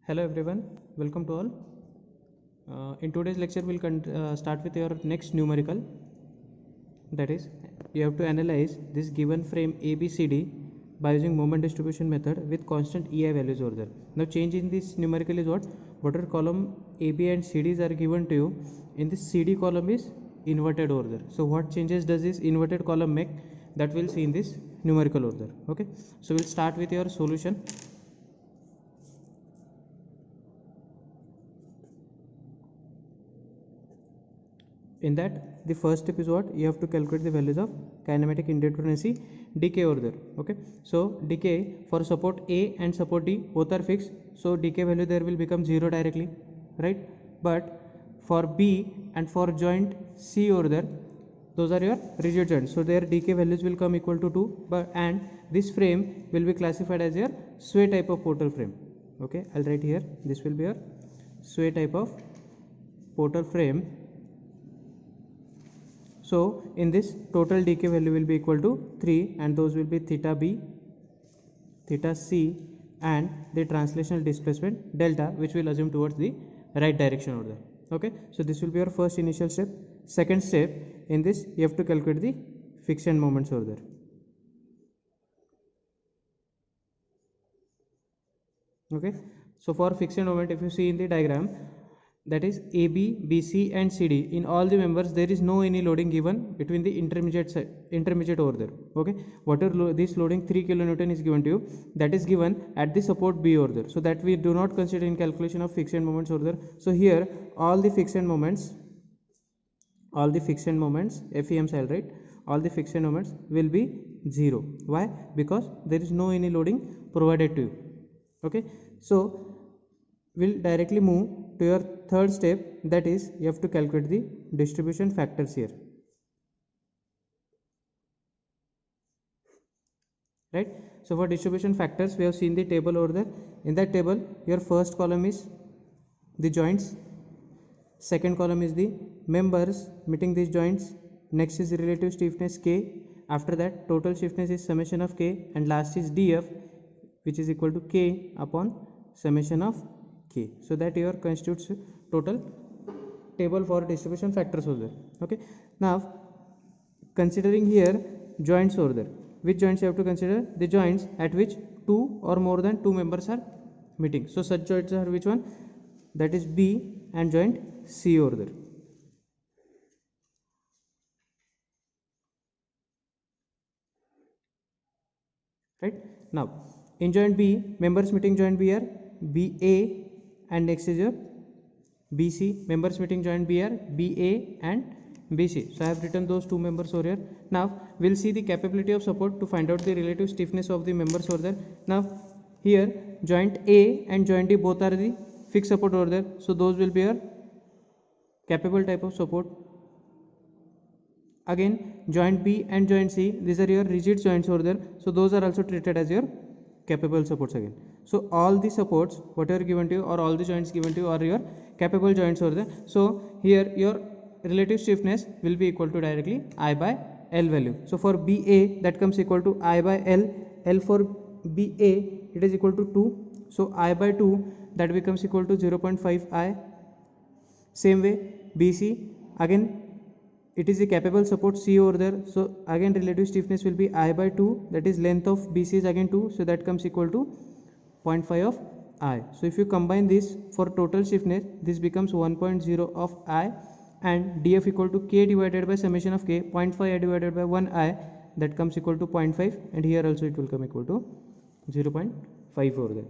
Hello everyone, welcome to all. In today's lecture, we'll start with your next numerical. That is, you have to analyze this given frame ABCD by using moment distribution method with constant EI values over there. Now, change in this numerical is what? Whatever column AB and CDs are given to you, in this CD column is inverted over there. So, what changes does this inverted column make? That we'll see in this numerical over there. Okay, so we'll start with your solution. In that, the first step is what? You have to calculate the values of kinematic indeterminacy dk over there. Okay, so dk for support A and support D both are fixed, so dk value there will become 0 directly, right? But for B and for joint C over there, those are your rigid joints, so their dk values will come equal to 2, but and this frame will be classified as your sway type of portal frame. Okay, I'll write here, this will be your sway type of portal frame. So in this, total dk value will be equal to 3, and those will be theta B, theta C, and the translational displacement delta, which will assume towards the right direction over there. Okay, so this will be your first initial step. Second step, in this you have to calculate the friction moments over there. Okay, so for friction moment, if you see in the diagram, that is AB, BC and CD, in all the members there is no any loading given between the intermediate over there. Okay, whatever this loading 3 kilonewton is given to you, that is given at the support B over there, so that we do not consider in calculation of friction moments over there. So here all the friction moments FEMs, I'll write, all the friction moments will be 0. Why? Because there is no any loading provided to you. Okay, so we'll directly move to your third step, that is you have to calculate the distribution factors here, right? So for distribution factors, we have seen the table over there. In that table, your first column is the joints, second column is the members meeting these joints, next is the relative stiffness K, after that total stiffness is summation of K, and last is DF, which is equal to K upon summation of K. So that your constitutes total table for distribution factors over there. Okay, now considering here joints over there, which joints you have to consider? The joints at which 2 or more than 2 members are meeting. So such joints are which one? That is B and joint C over there. Right, now in joint B, members meeting joint B are BA, and next is your BC, members meeting joint B are BA and BC. So I have written those two members over here. Now we'll see the capability of support to find out the relative stiffness of the members over there. Now here joint A and joint D both are the fixed support over there, so those will be your capable type of support. Again joint B and joint C, these are your rigid joints over there, so those are also treated as your capable supports again. So all the supports whatever given to you, or all the joints given to you, are your capable joints over there. So here your relative stiffness will be equal to directly I by L value. So for BA, that comes equal to I by L. L for BA, it is equal to 2, so I by 2, that becomes equal to 0.5 I. Same way BC, again it is a capable support C over there, so again relative stiffness will be I by 2, that is length of BC is again 2, so that comes equal to 0.5 of I. So if you combine this for total stiffness, this becomes 1.0 of I, and DF equal to K divided by summation of K, 0.5 I divided by 1 I, that comes equal to 0.5, and here also it will come equal to 0.5 over there.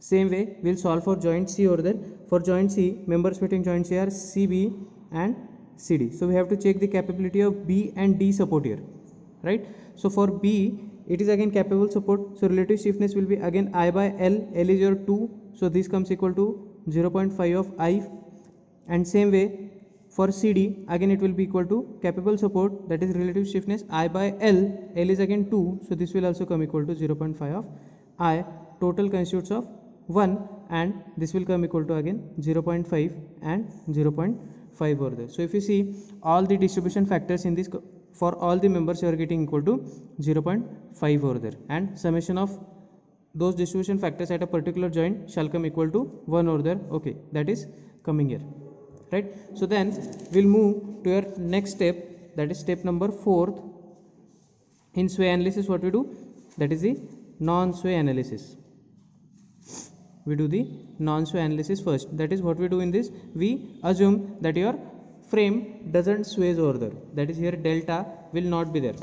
Same way we'll solve for joint C over there. For joint C, members meeting joint C are CB and CD. So we have to check the capability of B and D support here, right? So for B, it is again capable support, so relative stiffness will be again I by L. L is your 2, so this comes equal to 0.5 of I. And same way for CD, again it will be equal to capable support, that is relative stiffness I by L. L is again 2, so this will also come equal to 0.5 of I. Total constitutes of 1, and this will come equal to again 0.5 and 0.5 over there. So if you see all the distribution factors in this, for all the members you are getting equal to 0.5 over there, and summation of those distribution factors at a particular joint shall come equal to 1 over there. Okay, that is coming here, right? So then we'll move to your next step, that is step number 4th. In sway analysis, what we do, that is the non-sway analysis. We do the non-sway analysis first. That is what we do in this. We assume that your frame doesn't sway over there. That is, here delta will not be there.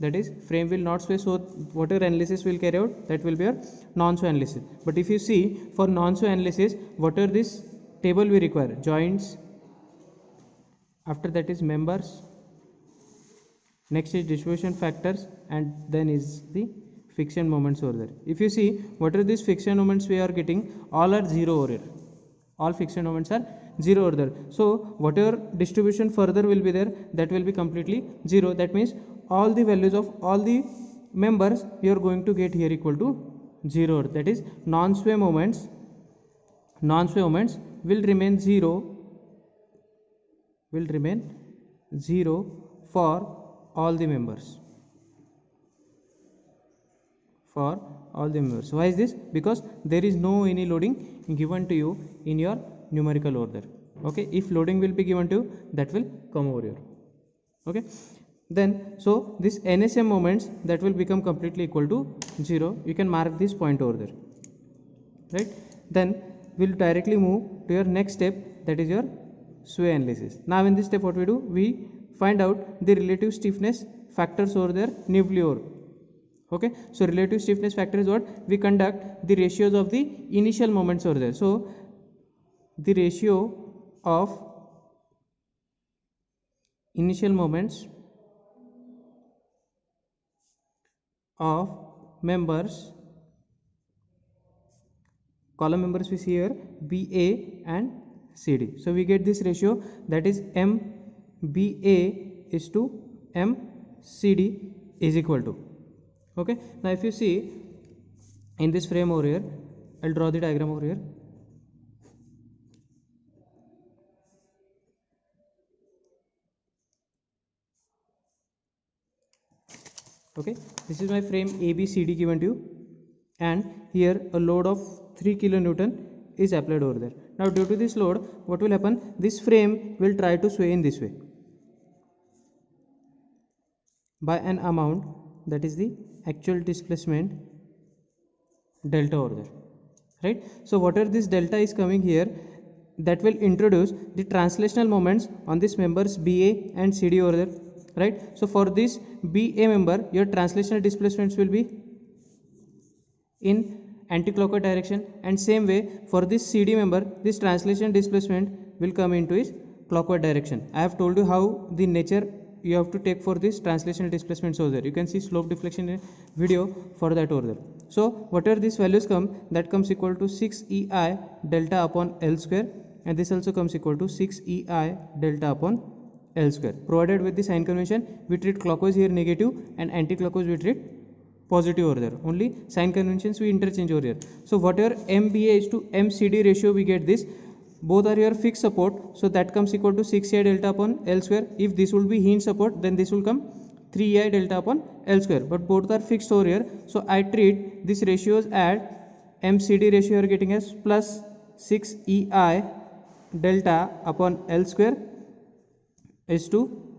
That is, frame will not sway. So whatever analysis will carry out, that will be your non-sway analysis. But if you see, for non-sway analysis, whatever this table we require, joints, after that is members, next is distribution factors, and then is the friction moments over there. If you see, what are these friction moments we are getting, all are 0 over here. All friction moments are 0 over there. So whatever distribution further will be there, that will be completely 0. That means all the values of all the members you are going to get here equal to 0. That is, non-sway moments will remain 0 for all the members. For all the members. Why is this? Because there is no any loading given to you in your numerical order. Okay, if loading will be given to you, that will come over here. Okay, then so this NSM moments, that will become completely equal to 0. You can mark this point over there, right? Then we'll directly move to your next step, that is your sway analysis. Now in this step, what we do, we find out the relative stiffness factors over there nuclear. Okay, so relative stiffness factor is what? We conduct the ratios of the initial moments over there. So the ratio of initial moments of members, column members we see here, BA and CD. So we get this ratio, that is MBA is to MCD is equal to. Okay, now if you see in this frame over here, I'll draw the diagram over here. Okay, this is my frame ABCD given to you, and here a load of 3 kilonewton is applied over there. Now due to this load, what will happen? This frame will try to sway in this way by an amount, that is the actual displacement delta over there, right? So whatever this delta is coming here, that will introduce the translational moments on this members BA and CD over there, right? So for this BA member, your translational displacements will be in anti-clockwise direction, and same way for this CD member, this translation displacement will come into its clockwise direction. I have told you how the nature you have to take for this translational displacements over there. You can see slope deflection in video for that over there. So whatever these values come, that comes equal to 6 EI delta upon L square, and this also comes equal to 6 EI delta upon L square. Provided with the sign convention, we treat clockwise here negative and anti-clockwise we treat positive over there. Only sign conventions we interchange over here. So whatever MBA is to MCD ratio, we get this. Both are your fixed support, so that comes equal to 6 EI delta upon L square. If this will be hinge support, then this will come 3 EI delta upon L square, but both are fixed over here. So I treat these ratios at MCD ratio you are getting as plus 6 EI delta upon L square is to,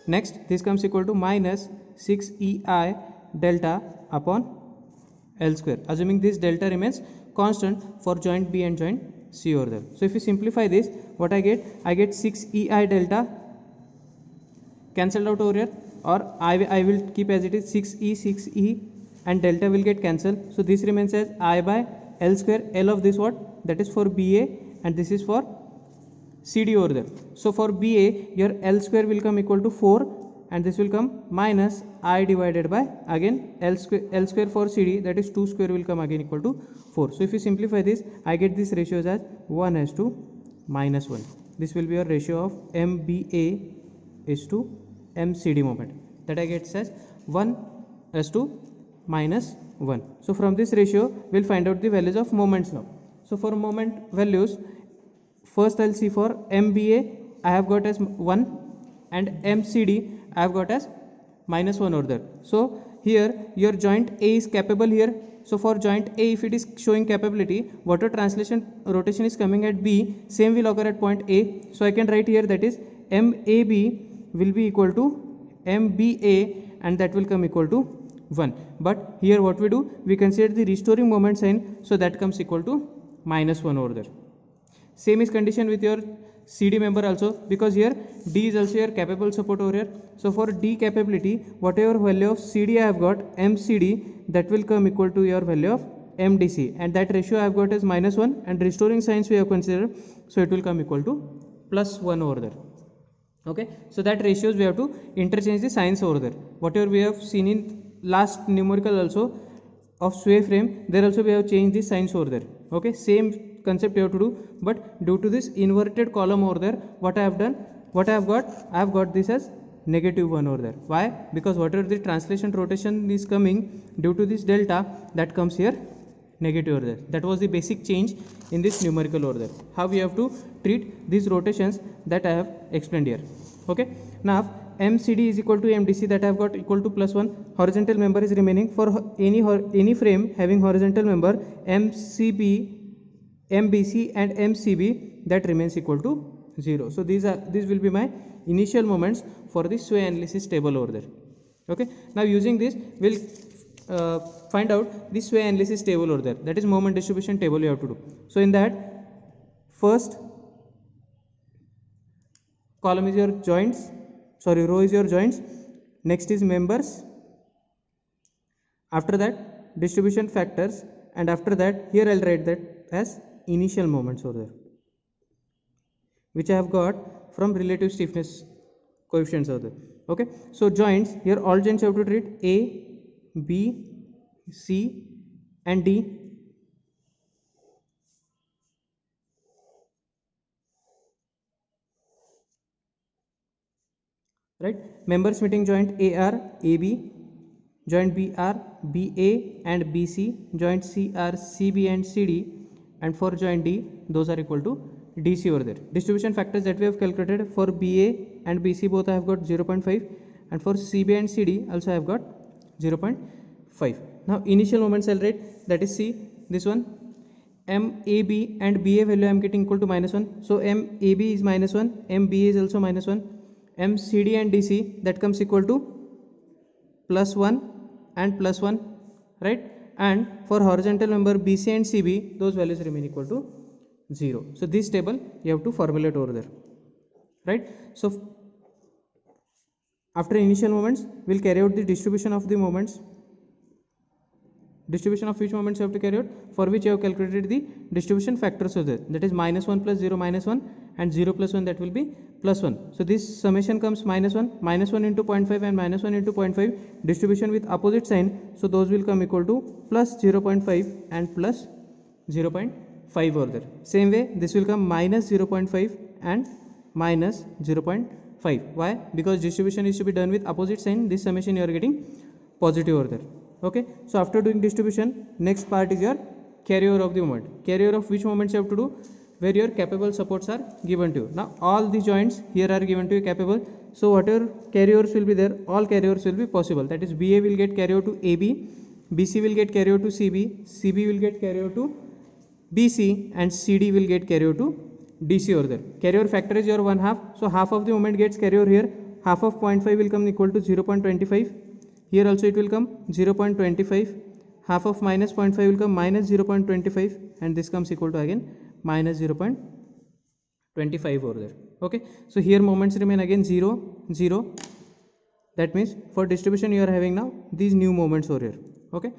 next this comes equal to minus 6 EI delta upon L square, assuming this delta remains constant for joint B and joint C over there. So if you simplify this, what I get 6 EI delta cancelled out over here, or I will keep as it is 6E and delta will get cancelled. So this remains as I by L square. L of this what? That is for BA and this is for CD over there. So for BA, your L square will come equal to 4 and this will come minus I divided by again L square for CD, that is 2 square will come again equal to 4. So if you simplify this, I get these ratios as 1 as to minus 1. This will be your ratio of MBA is to MCD moment, that I get as 1 as to minus 1. So from this ratio, we'll find out the values of moments now. So for moment values, first I'll see for MBA, I have got as 1 and MCD I have got as minus 1 over there. So here your joint A is capable here so for joint A, if it is showing capability, whatever translation rotation is coming at B, same will occur at point A. So I can write here that is MAB will be equal to MBA, and that will come equal to 1. But here what we do, we consider the restoring moment sign, so that comes equal to -1 over there. Same is condition with your CD member also, because here D is also your capable support over here. So for D capability, whatever value of CD I have got, MCD, that will come equal to your value of MDC, and that ratio I have got is -1, and restoring signs we have considered, so it will come equal to +1 over there. Okay, so that ratios we have to interchange the signs over there. Whatever we have seen in last numerical also of sway frame, there also we have changed the signs over there. Okay, same concept you have to do, but due to this inverted column over there, what I have done, what I have got, I have got this as -1 over there. Why? Because whatever the translation rotation is coming, due to this delta, that comes here negative over there. That was the basic change in this numerical over there. How we have to treat these rotations, that I have explained here. Okay, now MCD is equal to MDC, that I have got equal to +1. Horizontal member is remaining. For any frame having horizontal member, MCB, MBC and MCB, that remains equal to 0. So these will be my initial moments for the sway analysis table over there. Okay, now using this we'll find out the sway analysis table over there, that is moment distribution table you have to do. So in that, first column is your joints, sorry, row is your joints, next is members, after that distribution factors, and after that here I'll write that as initial moments over there, which I have got from relative stiffness coefficients over there. Okay, so joints, here all joints you have to treat A, B, C and D. Right, members meeting joint AR, AB, joint BR, BA and BC, joint CR, CB and CD, and for joint D, those are equal to DC over there. Distribution factors that we have calculated, for BA and BC both I have got 0.5, and for CB and CD also I have got 0.5. Now initial moments I'll write, that is C, this one, MAB and BA value I am getting equal to -1, so MAB is -1, MBA is also -1, MCD and DC, that comes equal to +1 and +1, right? And for horizontal member BC and CB, those values remain equal to 0. So this table you have to formulate over there, right? So after initial moments, we'll carry out the distribution of the moments. Distribution of which moments you have to carry out, for which you have calculated the distribution factors of that, that is -1 plus 0 -1, and 0 plus 1, that will be +1. So this summation comes -1, -1 into 0.5 and -1 into 0.5, distribution with opposite sign, so those will come equal to plus 0.5 and plus 0.5 over there. Same way this will come minus 0.5 and minus 0.5. Why? Because distribution is to be done with opposite sign, this summation you are getting positive over there. Okay, so after doing distribution, next part is your carryover of the moment. Carryover of which moments you have to do, where your capable supports are given to you. Now all the joints here are given to you capable, so whatever carryovers will be there, all carryovers will be possible. That is, BA will get carryover to AB, BC will get carryover to CB, CB will get carryover to BC, and CD will get carryover to DC over there. Carryover factor is your 1/2, so half of the moment gets carryover here, half of 0.5 will come equal to 0.25. Here also it will come 0.25, half of minus 0.5 will come minus 0.25, and this comes equal to again minus 0.25 over there. Okay, so here moments remain again 0, 0. That means for distribution you are having now these new moments over here. Okay,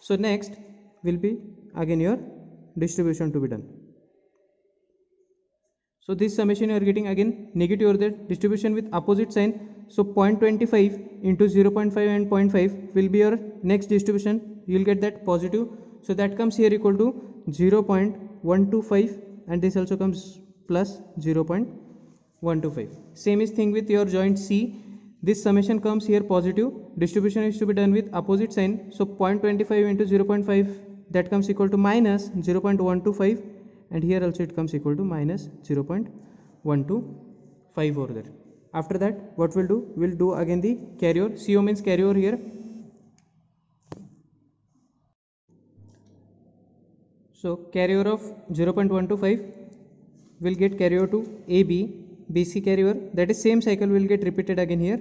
so next will be again your distribution to be done. So this summation you are getting again negative over there, distribution with opposite sign. So 0.25 into 0.5 and 0.5 will be your next distribution. You will get that positive. So that comes here equal to 0.125, and this also comes plus 0.125. Same is thing with your joint C. This summation comes here positive. Distribution is to be done with opposite sign. So 0.25 into 0.5, that comes equal to minus 0.125, and here also it comes equal to minus 0.125 over there. After that, what we'll do, we'll do again the carryover. CO means carryover here. So carry over of 0.125 will get carry over to AB, BC carry over, that is same cycle will get repeated again here.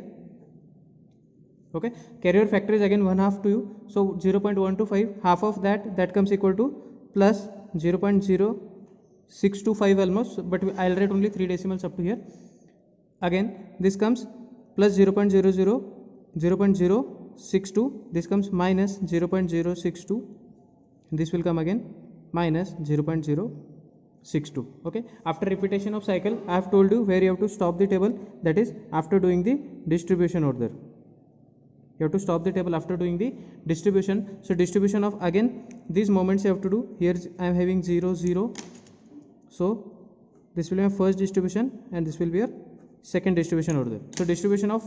Okay, carry over factor is again 1/2 to you, so 0.125, half of that comes equal to plus 0.0625 almost, but I'll write only 3 decimals up to here. Again this comes plus 0.062, this comes minus 0.062, this will come again minus 0.062. Okay, after repetition of cycle I have told you where you have to stop the table, that is after doing the distribution order. You have to stop the table after doing the distribution. So distribution of again these moments you have to do. Here I am having 0 0, so this will be my first distribution and this will be your second distribution order. So distribution of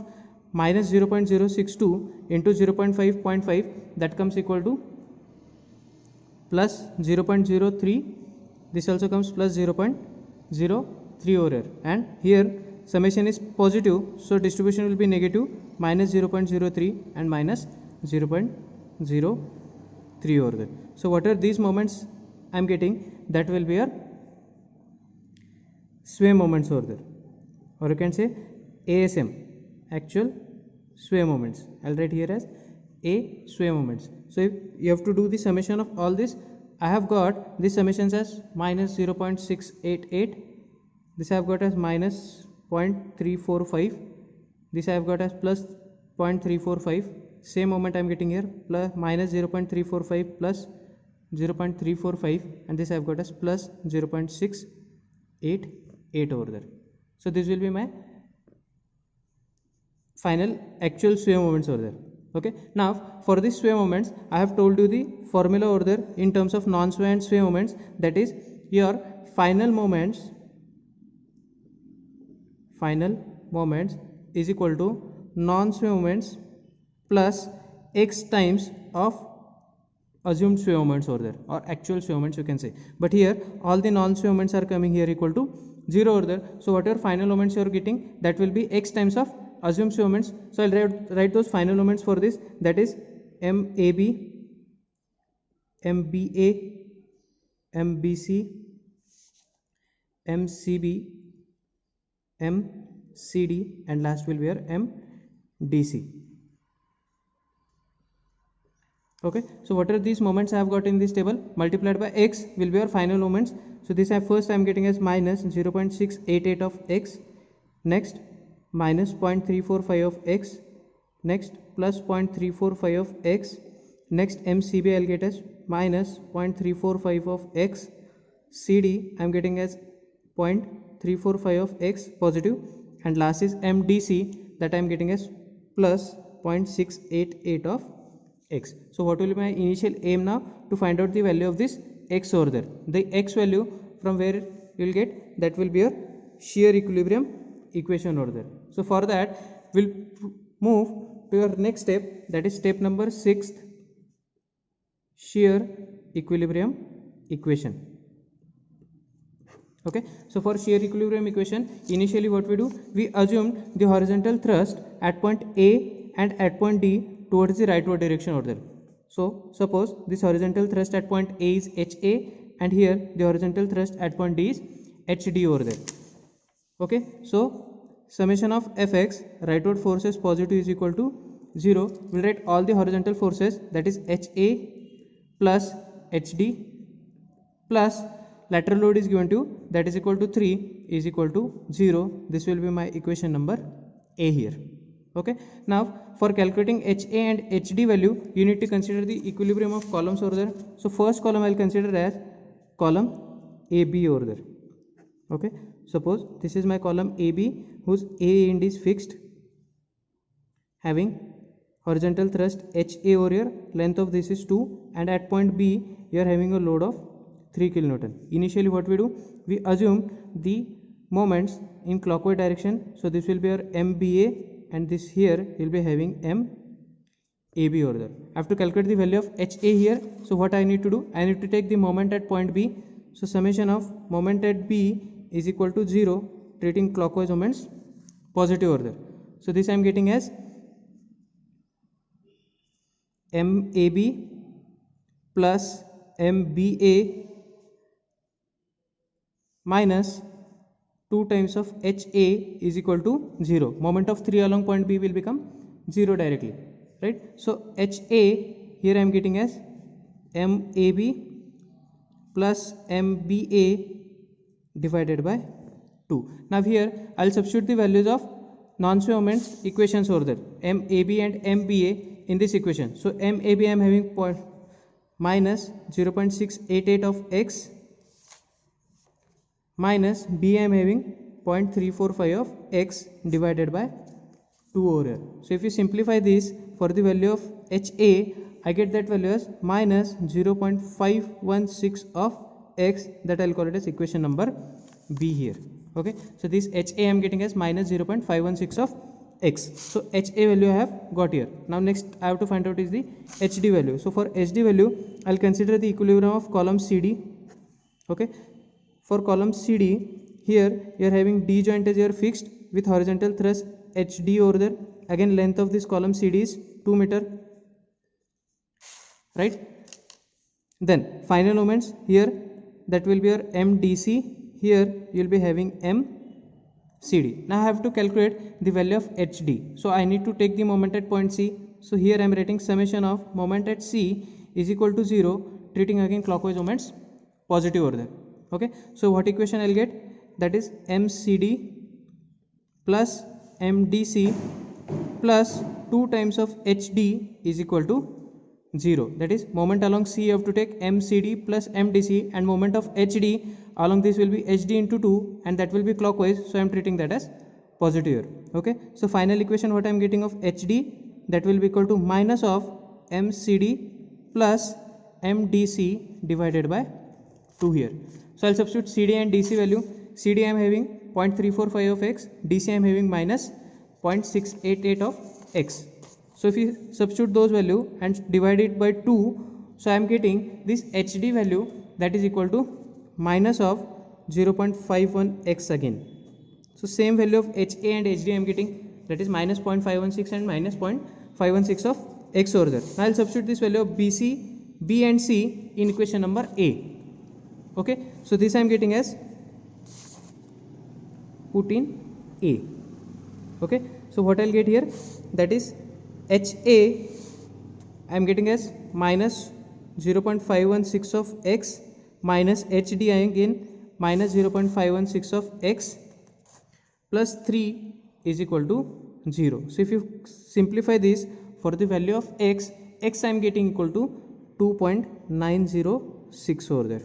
minus 0.062 into 0.5, that comes equal to plus 0.03, this also comes plus 0.03 over here, and here summation is positive, so distribution will be negative, minus 0.03 and minus 0.03 over there. So whatever these moments I am getting, that will be your sway moments over there, or you can say ASM, actual sway moments. I'll write here as A sway moments. So if you have to do the summation of all this, I have got these summations as minus 0.688, this I have got as minus 0.345, this I have got as plus 0.345, same moment I am getting here, plus minus 0.345 plus 0.345, and this I have got as plus 0.688 over there. So this will be my final actual sway moments over there. Okay, now for this sway moments I have told you the formula over there in terms of non-sway and sway moments, that is your final moments is equal to non-sway moments plus x times of assumed sway moments over there, or actual sway moments you can say, but here all the non-sway moments are coming here equal to 0 over there. So whatever final moments you are getting, that will be x times of assumed sway moments. So I'll write those final moments for this, that is MAB, MBA, MBC, MCB, MCD, and last will be your MDC. Okay, so what are these moments I have got in this table, multiplied by x will be your final moments. So this I am getting as minus 0.688 of x, next minus 0.345 of x, next plus 0.345 of x, next MCB I will get as minus 0.345 of x, CD I am getting as 0.345 of x positive, and last is MDC, that I am getting as plus 0.688 of x. So what will be my initial aim now? To find out the value of this x over there. The x value from where you will get, that will be your shear equilibrium equation over there. So for that we'll move to your next step, that is step number 6, shear equilibrium equation. Okay, so for shear equilibrium equation, initially what we do, we assumed the horizontal thrust at point A and at point D towards the rightward direction over there. So suppose this horizontal thrust at point A is HA, and here the horizontal thrust at point D is HD over there. Okay, so summation of Fx, rightward forces positive, is equal to 0. We'll write all the horizontal forces, that is HA plus HD plus lateral load is given to you, that is equal to 3, is equal to 0. This will be my equation number A here. Okay, now for calculating HA and HD value, you need to consider the equilibrium of columns over there. So first column I will consider as column AB over there. Okay, suppose this is my column AB, whose A end is fixed, having horizontal thrust HA over here, length of this is 2, and at point B you are having a load of 3 kN. Initially what we do, we assume the moments in clockwise direction, so this will be our MBA, and this here will be having MAB over there. I have to calculate the value of HA here. So what I need to do, I need to take the moment at point B. So summation of moment at B is equal to 0, treating clockwise moments positive over there. So this I am getting as MAB plus MBA minus 2 times of HA is equal to 0. Moment of 3 along point B will become 0 directly, right? So HA here I am getting as MAB plus MBA divided by 2. Now here I will substitute the values of non-sway moments equations over there, MAB and MBA in this equation. So MAB I am having minus 0.688 of x minus B I am having 0.345 of x divided by 2 over here. So if you simplify this for the value of HA, I get that value as minus 0.516 of x, that I will call it as equation number B here. Okay, so this HA I am getting as minus 0.516 of x. So HA value I have got here. Now next I have to find out is the HD value. So for HD value I will consider the equilibrium of column CD. Okay, for column CD here you are having D joint as your fixed with horizontal thrust HD over there. Again length of this column CD is 2 meter, right? Then final moments here, that will be your MDC. Here you will be having MCD. Now I have to calculate the value of HD. So I need to take the moment at point C. So here I am writing summation of moment at C is equal to 0, treating again clockwise moments positive over there. Okay, so what equation I will get? That is MCD plus MDC plus 2 times of HD is equal to 0. That is moment along C you have to take MCD plus MDC, and moment of HD along this will be HD into 2, and that will be clockwise, so I am treating that as positive here. Okay, so final equation what I am getting of HD, that will be equal to minus of MCD plus MDC divided by 2 here. So I will substitute CD and DC value. CD I am having 0.345 of x, DC I am having minus 0.688 of x. So if you substitute those value and divide it by 2, so I am getting this HD value, that is equal to minus of 0.51 x again. So same value of HA and HD I am getting, that is minus 0.516 and minus 0.516 of x over there. Now I will substitute this value of BC, B and C in equation number A. Okay, so this I am getting as put in A. Okay, so what I will get here, that is HA I am getting as minus 0.516 of x minus HD I am again minus 0.516 of x plus 3 is equal to 0. So if you simplify this for the value of x, I am getting equal to 2.906 over there.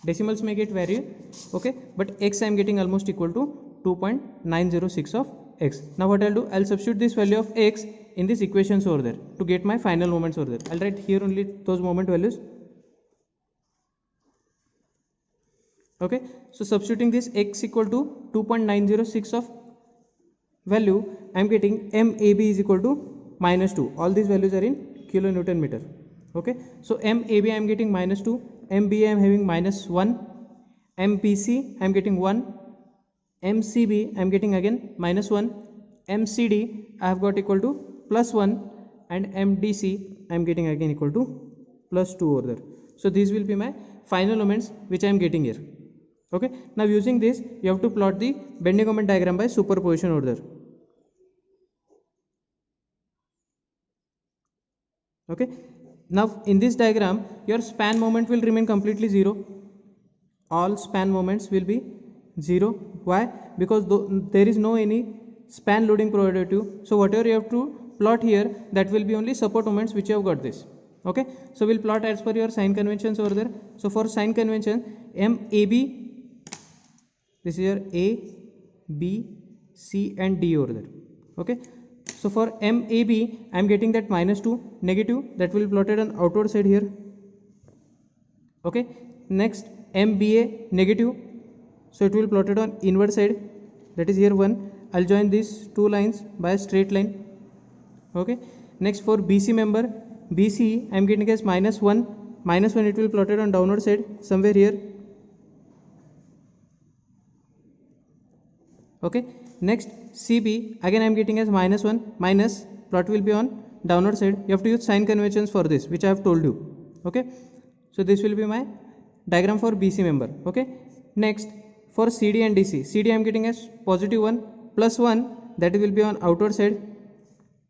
Decimals may get vary, okay, but x I am getting almost equal to 2.906 of x. Now what I will do, I will substitute this value of x in these equations over there to get my final moments over there. I will write here only those moment values. Okay, so substituting this x equal to 2.906 of value, I am getting MAB is equal to minus 2. All these values are in kilonewton meter. Okay, so MAB I am getting minus 2, MBA I am having minus 1, MBC I am getting 1, MCB I am getting again minus 1, MCD I have got equal to plus 1, and MDC I am getting again equal to plus 2 over there. So these will be my final moments which I am getting here. Okay, now using this you have to plot the bending moment diagram by superposition over there. Okay, now in this diagram your span moment will remain completely 0. All span moments will be 0. Why? Because there is no any span loading provided to you. So whatever you have to plot here, that will be only support moments which you have got this. Okay, so we'll plot as per your sign conventions over there. So for sign convention, MAB, this is your A, B, C and D over there. Okay, so for MAB I am getting that minus 2 negative, that will be plotted on outward side here. Okay, next MBA negative, so it will be plotted on inward side, that is here 1. I'll join these two lines by a straight line. Okay, next for BC member, BC I am getting as minus 1, it will be plotted on downward side somewhere here. Okay, next CB again I am getting as minus 1, minus plot will be on downward side. You have to use sign conventions for this, which I have told you. Okay, so this will be my diagram for BC member. Okay, next for CD and DC, CD I am getting as positive 1 plus 1, that will be on outward side,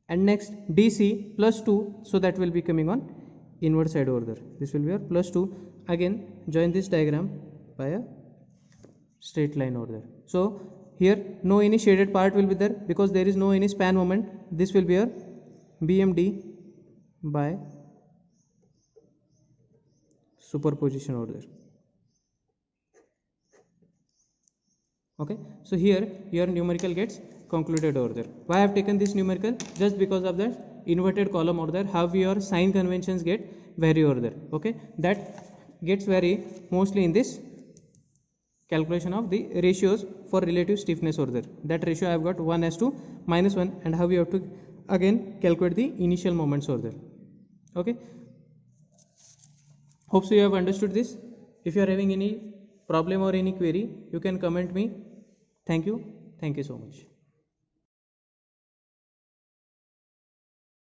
and next DC plus 2, so that will be coming on inward side over there. This will be your plus 2. Again join this diagram by a straight line over there. So here no any shaded part will be there because there is no any span moment. This will be your BMD by superposition over there. Okay, so here your numerical gets concluded over there. Why I have taken this numerical? Just because of that inverted column over there, how your sign conventions get vary over there. Okay, that gets vary mostly in this calculation of the ratios for relative stiffness over there. That ratio I have got 1:-1, and how we have to again calculate the initial moments over there. Okay, hope so you have understood this. If you are having any problem or any query, you can comment me. Thank you so much.